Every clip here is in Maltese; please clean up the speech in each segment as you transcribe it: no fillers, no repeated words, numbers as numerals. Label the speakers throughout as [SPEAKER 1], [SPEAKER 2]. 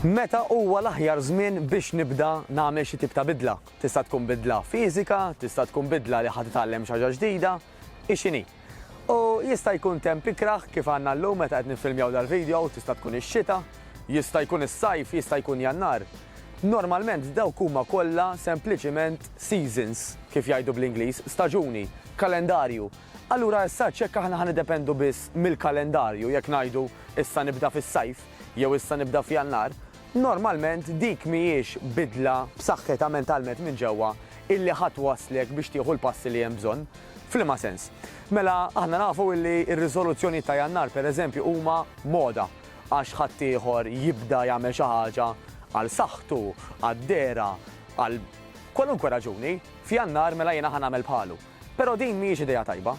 [SPEAKER 1] Meta huwa l-aħjar żmien biex nibda nagħmel xi tip ta' bidla? Tista' tkun bidla fiżika, tista' tkun bidla li ħadd itgħallem xi ħaġa ġdida, ix-x'inhi. U jista' jkun temp ikraħ kif għandna llum meta qed nifilmjaw dal-video, tista' tkun ix-xita, jista' jkun is-sajf, jista' jkun jannar. Normalment dawk huma kollha sempliċiment seasons, kif jgħidu bl-Ingliż, staġuni, kalendarju. Allura issa ċekk aħna ħanidependu biss mill-kalendarju jekk ngħidu issa nibda fis-sajf jew issa nibda f'jannar. Normalment dik mhijiex bidla b'saħħitha mentalment minn ġewwa illi ħadd waslek biex tieħu l-passi li hemm bżonn. F'liema sens. Mela aħna nafu illi r-riżoluzzjoni ta' jannar pereżempju huma moda għax ħadd ieħor jibda jagħmel xi ħaġa għal saħħtu, għad-dera, għal kwalunkwe raġuni, f'jannar mela jiena ħanagħmel bħalu. Però din mhijiex idea tajba.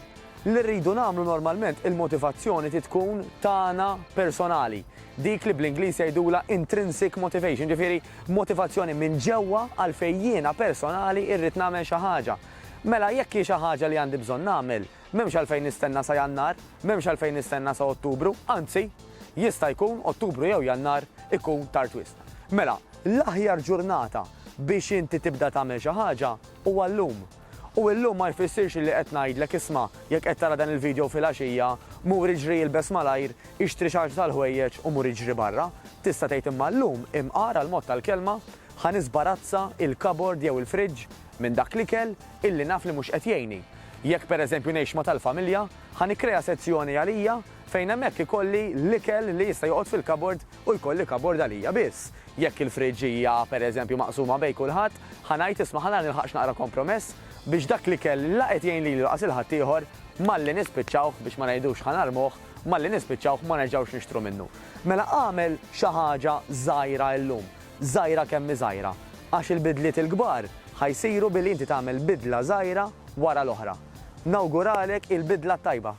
[SPEAKER 1] Li rridu nagħmlu normalment il-motivazzjoni tkun tagħna personali. Dik li bl-Ingliż jgħidula intrinsic motivation, ġifieri motivazzjoni minn ġewwa għalfejn jiena personali irrid nagħmel xi ħaġa. Mela jekk hi xi ħaġa li għandi bżonn nagħmel, m'hemmx għalfejn nistenna sa Jannar, m'hemmx għalfejn nistenna sa Ottubru, anzi jista' jkun Ottubru jew Jannar ikun tard wisq. Mela l-aħjar ġurnata biex inti tibda tagħmel xi ħaġa huwa llum. U llum ma jfissirx li qed ngħidlek isma' jekk qed tara dan il-video fil-għaxija, mur iġri jilbes malajr, ixtri xi ħaġa tal-ħwejjeġ u mur iġri barra. Tista' tgħid imma llum imqara l-mod tal-kelma ħanisbarazza il-kabord jew il-friġġ minn dak l-ikel illi naf li mhux qed jgħinni. Jekk pereżempju ngħix ma' tal-familja, ħanikkrea sezzjoni għalija fejn hemmhekk ikolli l-ikel li jista' joqgħod fil-kabord u jkolli kabord għalija biss. Jekk il-friġġ hija pereżempju maqsuma bejn kulħadd, ħanajt isma' ħana nilħaqx naqra kompromess biex dak li kell laqet jgħin li laqas il-ħadd ieħor malli nispiċċawh biex ma ngħidux ħanarmuh, malli nispiċċawh ma nerġgħux nixtru minnu. Mela għamel xi ħaġa żgħira llum, żgħira kemm żgħira, għax il-bidliet il-kbar ħajsiru billi inti tagħmel bidla żgħira wara l-oħra. Nawguralek il-bidla tajba.